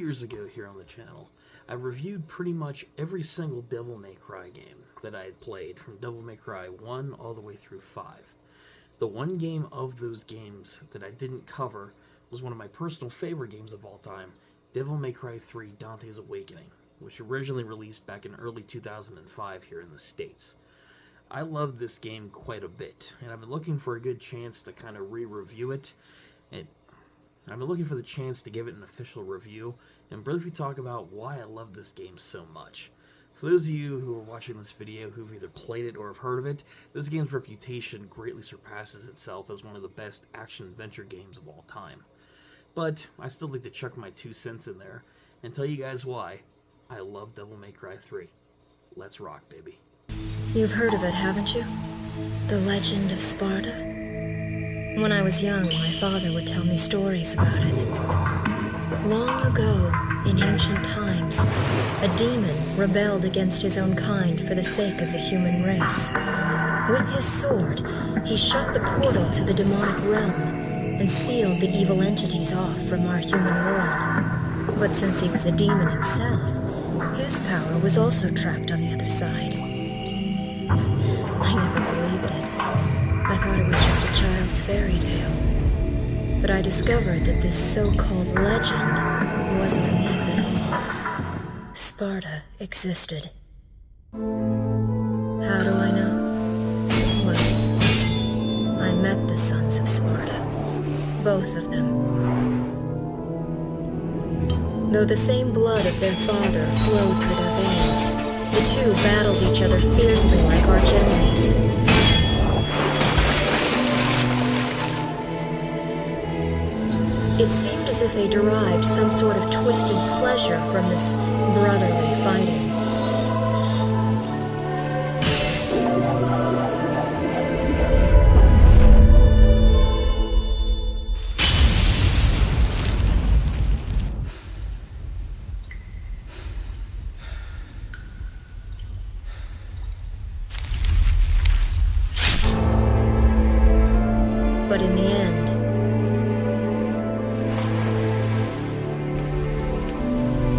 years ago here on the channel, I reviewed pretty much every single Devil May Cry game that I had played, from Devil May Cry 1 all the way through 5. The one game of those games that I didn't cover was one of my personal favorite games of all time, Devil May Cry 3 Dante's Awakening, which originally released back in early 2005 here in the States. I loved this game quite a bit, and I've been looking for a good chance to kind of re-review it, and I've been looking for the chance to give it an official review, and briefly talk about why I love this game so much. For those of you who are watching this video who've either played it or have heard of it, this game's reputation greatly surpasses itself as one of the best action-adventure games of all time. But I still like to chuck my 2 cents in there and tell you guys why I love Devil May Cry 3. Let's rock, baby. You've heard of it, haven't you? The Legend of Sparta? When I was young, my father would tell me stories about it. Long ago, in ancient times, a demon rebelled against his own kind for the sake of the human race. With his sword, he shut the portal to the demonic realm and sealed the evil entities off from our human world. But since he was a demon himself, his power was also trapped on the other side. I never believed it. I thought it was just a child's fairy tale. But I discovered that this so-called legend wasn't a myth at all. Sparta existed. How do I know? Well, I met the sons of Sparta. Both of them. Though the same blood of their father flowed through their veins, the two battled each other fiercely like arch enemies. It seemed as if they derived some sort of twisted pleasure from this brotherly fighting. But in the end,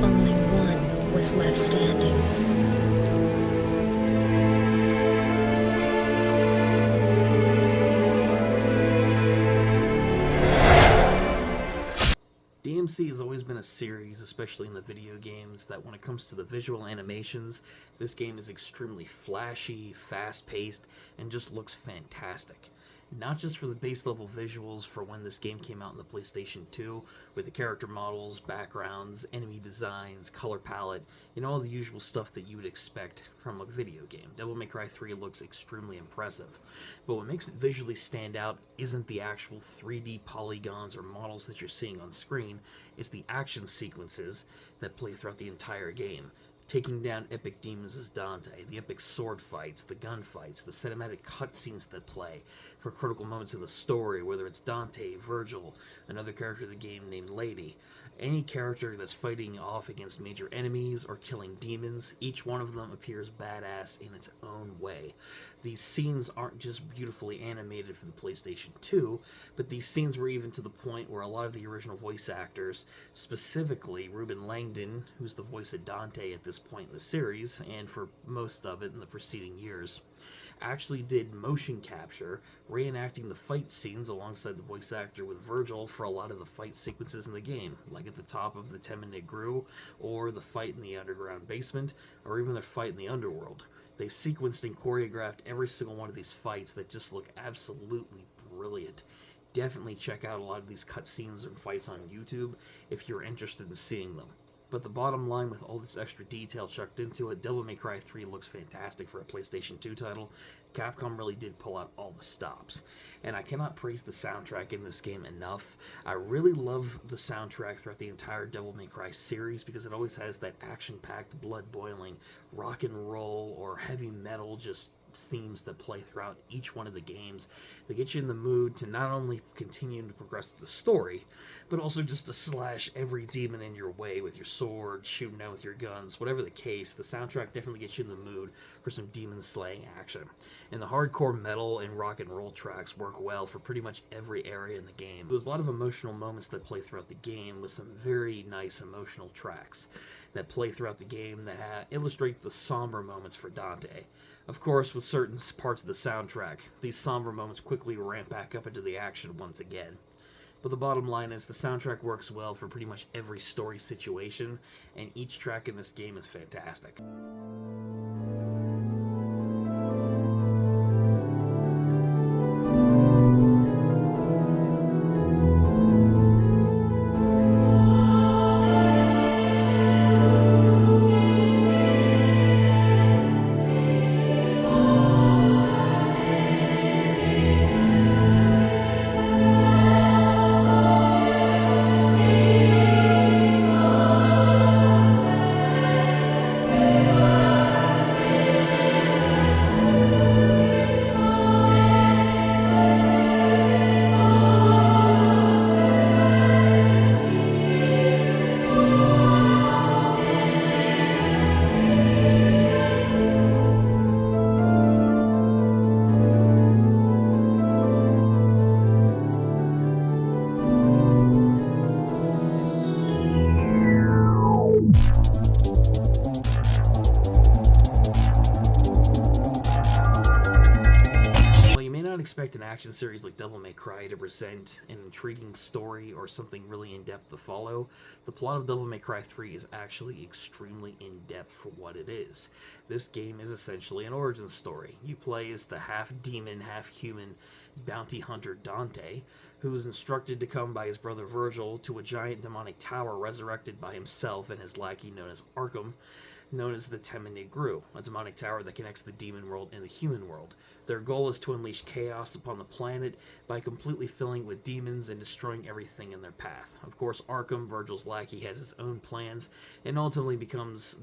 only one was left standing. DMC has always been a series, especially in the video games, that when it comes to the visual animations, this game is extremely flashy, fast-paced, and just looks fantastic. Not just for the base level visuals for when this game came out in the PlayStation 2, with the character models, backgrounds, enemy designs, color palette, and all the usual stuff that you would expect from a video game. Devil May Cry 3 looks extremely impressive, but what makes it visually stand out isn't the actual 3D polygons or models that you're seeing on screen, it's the action sequences that play throughout the entire game. Taking down epic demons as Dante, the epic sword fights, the gunfights, the cinematic cutscenes that play for critical moments in the story, whether it's Dante, Virgil, another character of the game named Lady. Any character that's fighting off against major enemies or killing demons, each one of them appears badass in its own way. These scenes aren't just beautifully animated for the PlayStation 2, but these scenes were even to the point where a lot of the original voice actors, specifically Ruben Langdon, who's the voice of Dante at this point in the series, and for most of it in the preceding years, actually did motion capture, reenacting the fight scenes alongside the voice actor with Virgil for a lot of the fight sequences in the game, like at the top of the Temminid Gru, or the fight in the underground basement, or even the fight in the underworld. They sequenced and choreographed every single one of these fights that just look absolutely brilliant. Definitely check out a lot of these cutscenes and fights on YouTube if you're interested in seeing them. But the bottom line, with all this extra detail chucked into it, Devil May Cry 3 looks fantastic for a PlayStation 2 title. Capcom really did pull out all the stops. And I cannot praise the soundtrack in this game enough. I really love the soundtrack throughout the entire Devil May Cry series because it always has that action-packed, blood-boiling rock and roll or heavy metal just themes that play throughout each one of the games. They get you in the mood to not only continue to progress the story, but also just to slash every demon in your way with your sword, shooting down with your guns, whatever the case. The soundtrack definitely gets you in the mood for some demon slaying action. And the hardcore metal and rock and roll tracks work well for pretty much every area in the game. There's a lot of emotional moments that play throughout the game with some very nice emotional tracks that play throughout the game that illustrate the somber moments for Dante. Of course, with certain parts of the soundtrack, these somber moments quickly ramp back up into the action once again. But the bottom line is the soundtrack works well for pretty much every story situation, and each track in this game is fantastic. Expect an action series like Devil May Cry to present an intriguing story or something really in-depth to follow. The plot of Devil May Cry 3 is actually extremely in-depth for what it is. This game is essentially an origin story. You play as the half-demon, half-human bounty hunter Dante, who is instructed to come by his brother Virgil to a giant demonic tower resurrected by himself and his lackey known as Arkham, known as the Tema Negru, a demonic tower that connects the demon world and the human world. Their goal is to unleash chaos upon the planet by completely filling it with demons and destroying everything in their path. Of course, Arkham, Virgil's lackey, has his own plans and ultimately becomes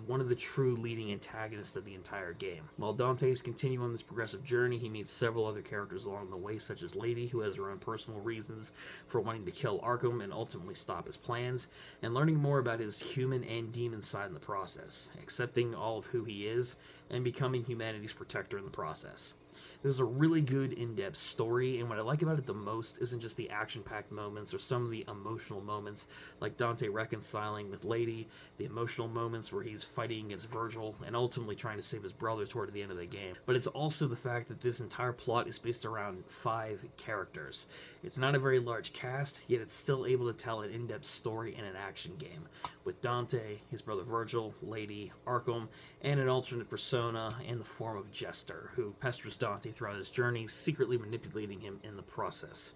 one of the true leading antagonists of the entire game. While Dante is continuing on this progressive journey, he meets several other characters along the way, such as Lady, who has her own personal reasons for wanting to kill Arkham and ultimately stop his plans, and learning more about his human and demon side in the process, accepting all of who he is, and becoming humanity's protector in the process. This is a really good in-depth story, and what I like about it the most isn't just the action-packed moments or some of the emotional moments, like Dante reconciling with Lady, the emotional moments where he's fighting against Virgil, and ultimately trying to save his brother toward the end of the game. But it's also the fact that this entire plot is based around 5 characters. It's not a very large cast, yet it's still able to tell an in-depth story in an action game, with Dante, his brother Virgil, Lady, Arkham, and an alternate persona in the form of Jester, who pesters Dante throughout his journey, secretly manipulating him in the process.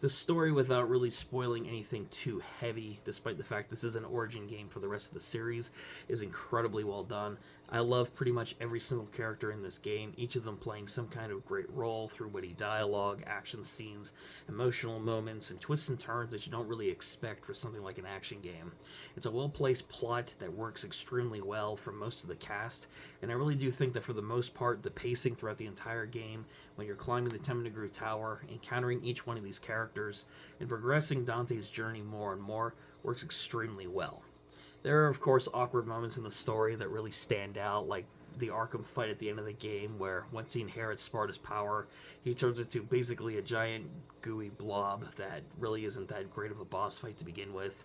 The story, without really spoiling anything too heavy, despite the fact this is an origin game for the rest of the series, is incredibly well done. I love pretty much every single character in this game, each of them playing some kind of great role through witty dialogue, action scenes, emotional moments, and twists and turns that you don't really expect for something like an action game. It's a well-placed plot that works extremely well for most of the cast, and I really do think that for the most part, the pacing throughout the entire game, when you're climbing the Tema Negru Tower, encountering each one of these characters, and progressing Dante's journey more and more, works extremely well. There are, of course, awkward moments in the story that really stand out, like the Arkham fight at the end of the game, where once he inherits Sparta's power, he turns into basically a giant gooey blob that really isn't that great of a boss fight to begin with.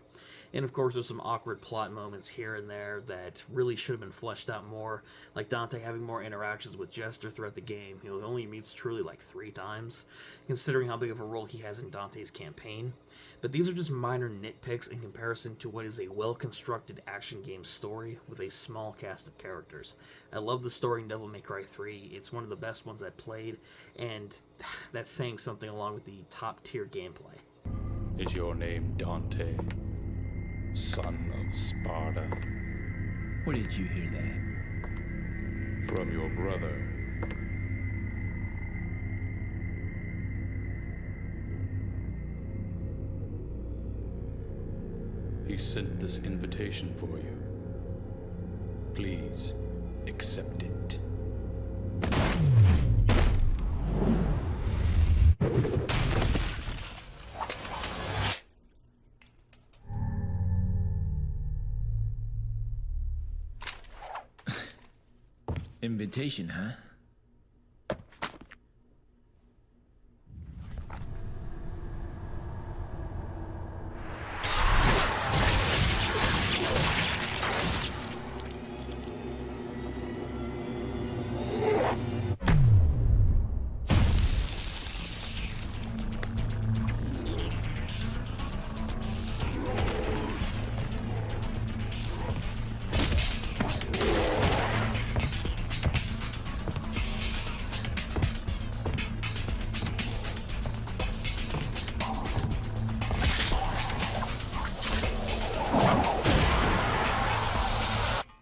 And of course, there's some awkward plot moments here and there that really should have been fleshed out more, like Dante having more interactions with Jester throughout the game. He only meets truly like 3 times, considering how big of a role he has in Dante's campaign. But these are just minor nitpicks in comparison to what is a well-constructed action game story with a small cast of characters. I love the story in Devil May Cry 3. It's one of the best ones I've played, and that's saying something along with the top-tier gameplay. Is your name Dante, son of Sparta? Where did you hear that? From your brother. He sent this invitation for you. Please, accept it. Invitation, huh?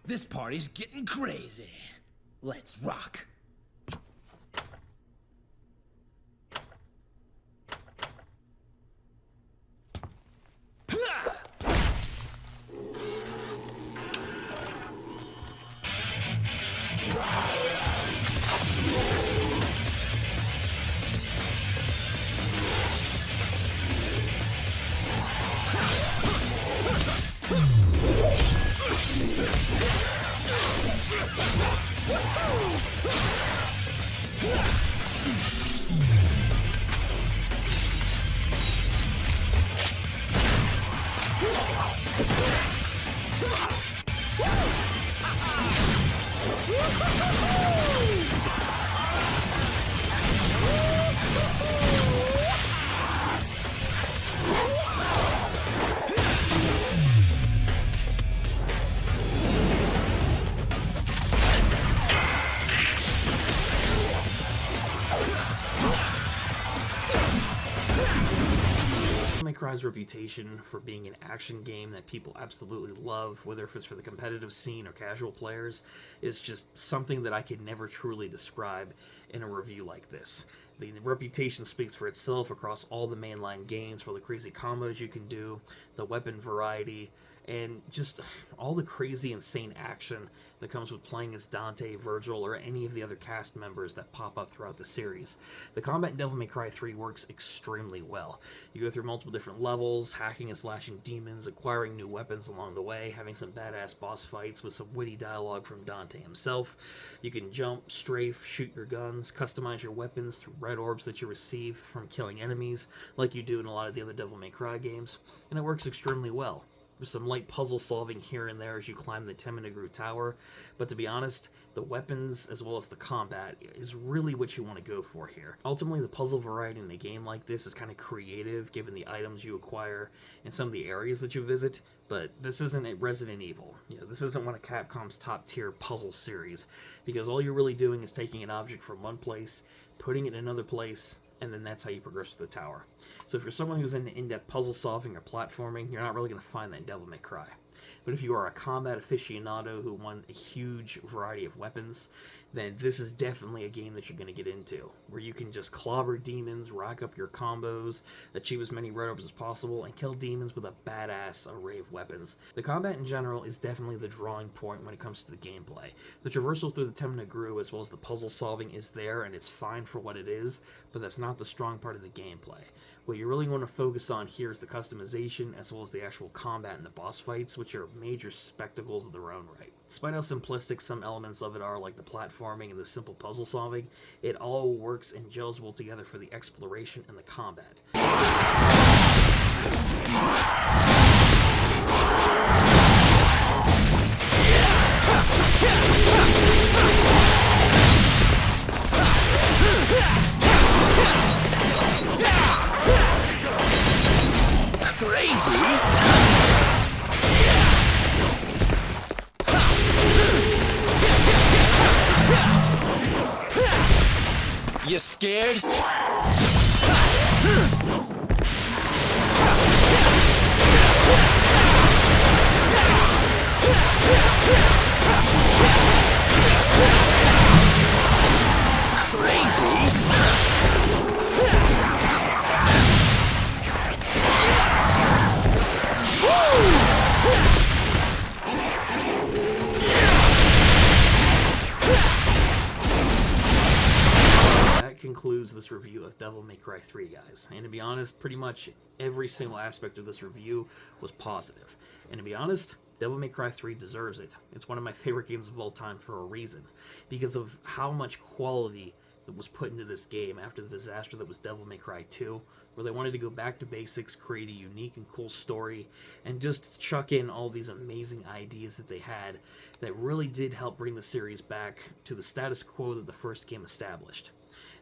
This party's getting crazy. Let's rock. Devil May Cry's reputation for being an action game that people absolutely love, whether if it's for the competitive scene or casual players, is just something that I could never truly describe in a review like this. The reputation speaks for itself across all the mainline games for the crazy combos you can do, the weapon variety, and just all the crazy, insane action that comes with playing as Dante, Virgil, or any of the other cast members that pop up throughout the series. The combat in Devil May Cry 3 works extremely well. You go through multiple different levels, hacking and slashing demons, acquiring new weapons along the way, having some badass boss fights with some witty dialogue from Dante himself. You can jump, strafe, shoot your guns, customize your weapons through red orbs that you receive from killing enemies, like you do in a lot of the other Devil May Cry games, and it works extremely well. There's some light puzzle solving here and there as you climb the Temenegru Tower, but to be honest, the weapons as well as the combat is really what you want to go for here. Ultimately, the puzzle variety in a game like this is kind of creative given the items you acquire and some of the areas that you visit, but this isn't a Resident Evil. This isn't one of Capcom's top tier puzzle series, because all you're really doing is taking an object from one place, putting it in another place, and then that's how you progress to the tower. So if you're someone who's into in-depth puzzle solving or platforming, you're not really going to find that in Devil May Cry. But if you are a combat aficionado who wants a huge variety of weapons, then this is definitely a game that you're going to get into, where you can just clobber demons, rack up your combos, achieve as many red orbs as possible, and kill demons with a badass array of weapons. The combat in general is definitely the drawing point when it comes to the gameplay. The traversal through the Temenegru as well as the puzzle solving is there, and it's fine for what it is, but that's not the strong part of the gameplay. What you really want to focus on here is the customization as well as the actual combat and the boss fights, which are major spectacles of their own right. Despite how simplistic some elements of it are, like the platforming and the simple puzzle solving, it all works and gels well together for the exploration and the combat. You scared? Concludes this review of Devil May Cry 3, guys. And to be honest, pretty much every single aspect of this review was positive. And to be honest, Devil May Cry 3 deserves it. It's one of my favorite games of all time for a reason, because of how much quality that was put into this game after the disaster that was Devil May Cry 2, where they wanted to go back to basics, create a unique and cool story, and just chuck in all these amazing ideas that they had that really did help bring the series back to the status quo that the first game established.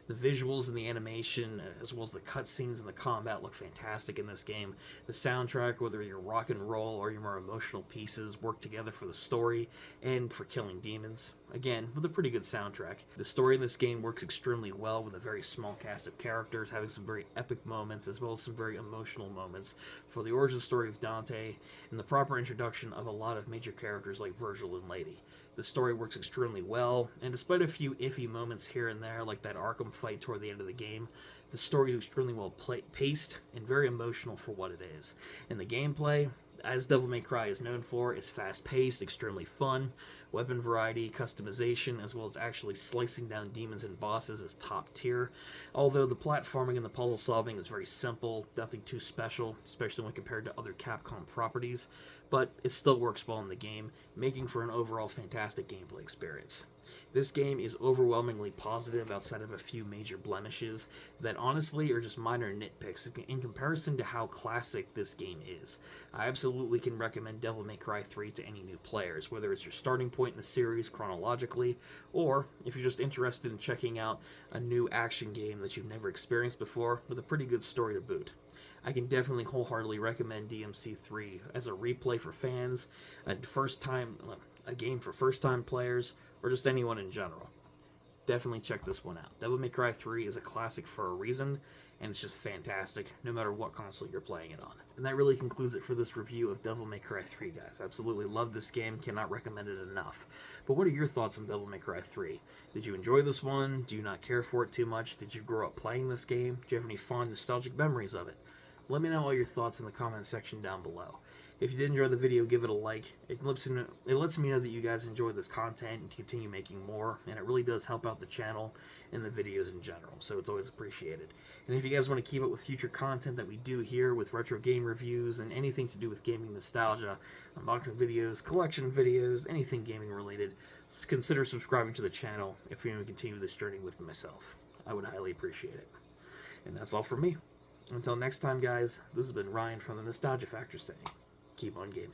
The visuals and the animation, as well as the cutscenes and the combat, look fantastic in this game. The soundtrack, whether you're rock and roll or your more emotional pieces, work together for the story and for killing demons. Again, with a pretty good soundtrack. The story in this game works extremely well with a very small cast of characters, having some very epic moments as well as some very emotional moments for the origin story of Dante and the proper introduction of a lot of major characters like Virgil and Lady. The story works extremely well, and despite a few iffy moments here and there, like that Arkham fight toward the end of the game, the story is extremely well paced and very emotional for what it is. And the gameplay, as Devil May Cry is known for, is fast-paced, extremely fun. Weapon variety, customization, as well as actually slicing down demons and bosses is top tier. Although the platforming and the puzzle solving is very simple, nothing too special, especially when compared to other Capcom properties, but it still works well in the game, making for an overall fantastic gameplay experience. This game is overwhelmingly positive outside of a few major blemishes that honestly are just minor nitpicks in comparison to how classic this game is. I absolutely can recommend Devil May Cry 3 to any new players, whether it's your starting point in the series chronologically, or if you're just interested in checking out a new action game that you've never experienced before with a pretty good story to boot. I can definitely wholeheartedly recommend DMC 3 as a replay for fans, a game for first-time players, or just anyone in general. Definitely check this one out. Devil May Cry 3 is a classic for a reason, and it's just fantastic, no matter what console you're playing it on. And that really concludes it for this review of Devil May Cry 3, guys. Absolutely love this game, cannot recommend it enough. But what are your thoughts on Devil May Cry 3? Did you enjoy this one? Do you not care for it too much? Did you grow up playing this game? Do you have any fond, nostalgic memories of it? Let me know all your thoughts in the comment section down below. If you did enjoy the video, give it a like. It lets me know that you guys enjoy this content and continue making more, and it really does help out the channel and the videos in general, so it's always appreciated. And if you guys want to keep up with future content that we do here with retro game reviews and anything to do with gaming nostalgia, unboxing videos, collection videos, anything gaming related, consider subscribing to the channel if you want to continue this journey with myself. I would highly appreciate it. And that's all from me. Until next time, guys, this has been Ryan from the Nostalgia Factor saying, keep on gaming.